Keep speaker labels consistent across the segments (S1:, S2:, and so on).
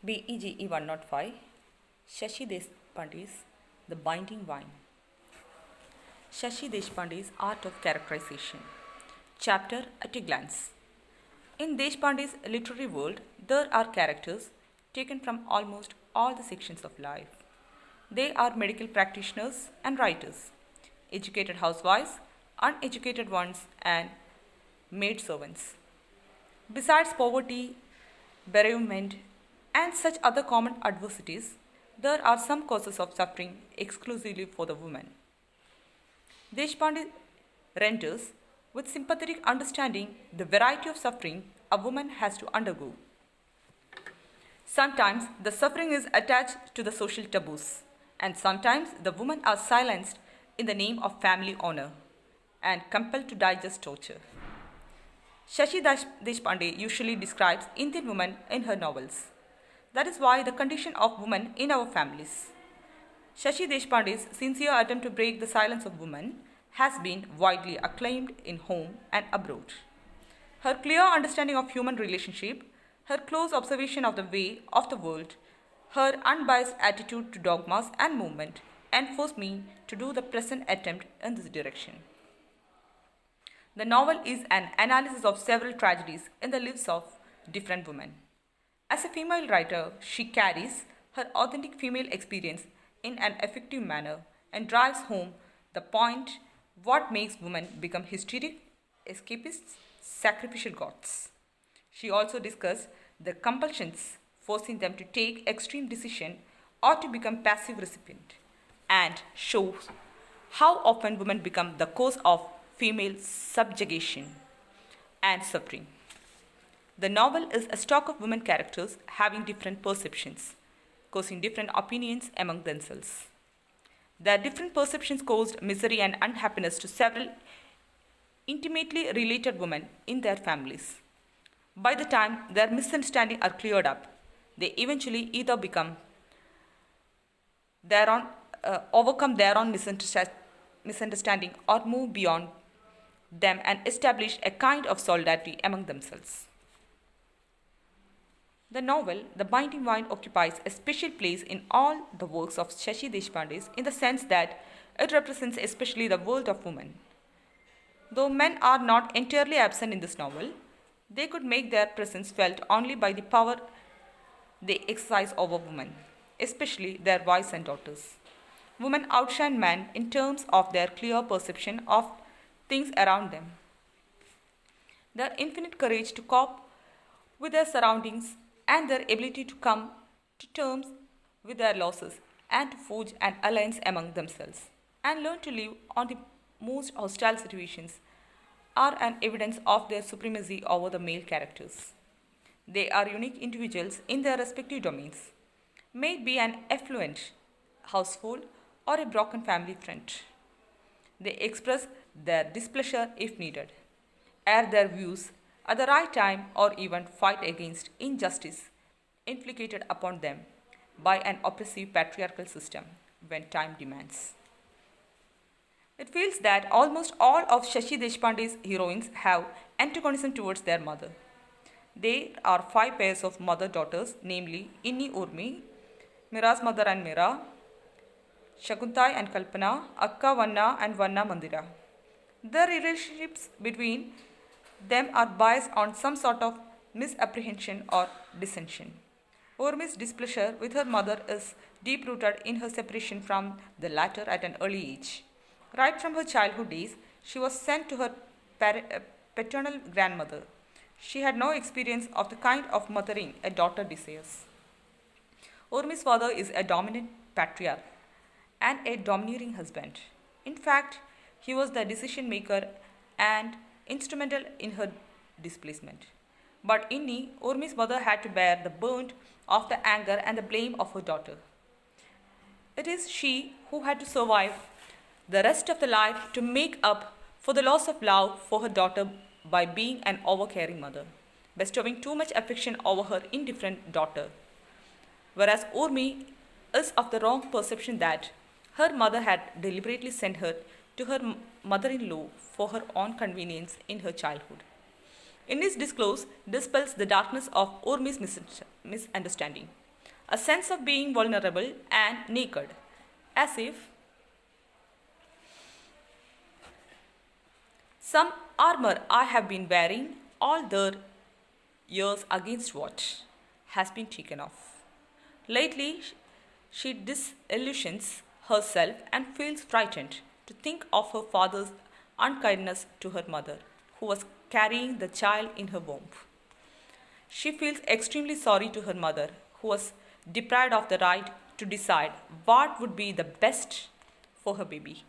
S1: BEGE 105, Shashi Deshpande's The Binding Wine. Shashi Deshpande's Art of Characterization. Chapter at a Glance. In Deshpande's literary world, there are characters taken from almost all the sections of life. They are medical practitioners and writers, educated housewives, uneducated ones, and maidservants. Besides poverty, bereavement, and such other common adversities, there are some causes of suffering exclusively for the woman. Deshpande renders with sympathetic understanding the variety of suffering a woman has to undergo. Sometimes the suffering is attached to the social taboos, and sometimes the women are silenced in the name of family honor and compelled to digest torture. Shashi Deshpande usually describes Indian women in her novels. That is why the condition of women in our families. Shashi Deshpande's sincere attempt to break the silence of women has been widely acclaimed in home and abroad. Her clear understanding of human relationship, her close observation of the way of the world, her unbiased attitude to dogmas and movement enforced me to do the present attempt in this direction. The novel is an analysis of several tragedies in the lives of different women. As a female writer, she carries her authentic female experience in an effective manner and drives home the point what makes women become hysteric, escapists, sacrificial gods. She also discusses the compulsions forcing them to take extreme decision or to become passive recipient and shows how often women become the cause of female subjugation and suffering. The novel is a stock of women characters having different perceptions, causing different opinions among themselves. Their different perceptions caused misery and unhappiness to several intimately related women in their families. By the time their misunderstandings are cleared up, they eventually either overcome their own misunderstanding or move beyond them and establish a kind of solidarity among themselves. The novel, The Binding Wine, occupies a special place in all the works of Shashi Deshpande in the sense that it represents especially the world of women. Though men are not entirely absent in this novel, they could make their presence felt only by the power they exercise over women, especially their wives and daughters. Women outshine men in terms of their clear perception of things around them, their infinite courage to cope with their surroundings, and their ability to come to terms with their losses and to forge an alliance among themselves and learn to live on the most hostile situations are an evidence of their supremacy over the male characters. They are unique individuals in their respective domains, may it be an affluent household or a broken family front. They express their displeasure if needed, air their views at the right time, or even fight against injustice inflicted upon them by an oppressive patriarchal system when time demands. It feels that almost all of Shashi Deshpande's heroines have antagonism towards their mother. There are 5 pairs of mother-daughters, namely Inni Urmi, Mira's mother and Mira, Shakuntai and Kalpana, Akka Vanna and Vanna Mandira. The relationships between them are based on some sort of misapprehension or dissension. Urmi's displeasure with her mother is deep-rooted in her separation from the latter at an early age. Right from her childhood days, she was sent to her paternal grandmother. She had no experience of the kind of mothering a daughter desires. Urmi's father is a dominant patriarch and a domineering husband. In fact, he was the decision maker and instrumental in her displacement. But Inni, Urmi's mother, had to bear the burden of the anger and the blame of her daughter. It is she who had to survive the rest of the life to make up for the loss of love for her daughter by being an overcaring mother, bestowing too much affection over her indifferent daughter. Whereas Urmi is of the wrong perception that her mother had deliberately sent her to her mother-in-law for her own convenience in her childhood. In his discourse dispels the darkness of Urmi's misunderstanding. a sense of being vulnerable and naked, as if some armor I have been wearing all the years against what has been taken off. Lately, she disillusions herself and feels frightened to think of her father's unkindness to her mother, who was carrying the child in her womb. She feels extremely sorry to her mother, who was deprived of the right to decide what would be the best for her baby.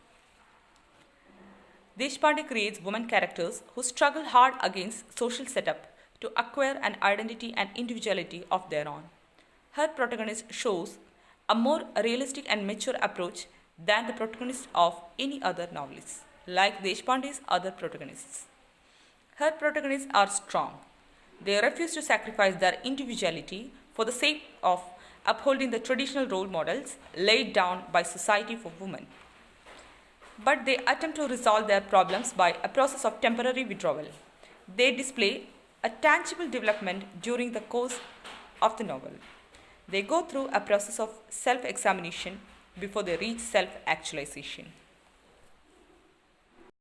S1: Deshpande creates women characters who struggle hard against social setup to acquire an identity and individuality of their own. Her protagonist shows a more realistic and mature approach than the protagonist of any other novelist, like Deshpande's other protagonists. Her protagonists are strong. They refuse to sacrifice their individuality for the sake of upholding the traditional role models laid down by society for women. But they attempt to resolve their problems by a process of temporary withdrawal. They display a tangible development during the course of the novel. They go through a process of self examination before they reach self actualization.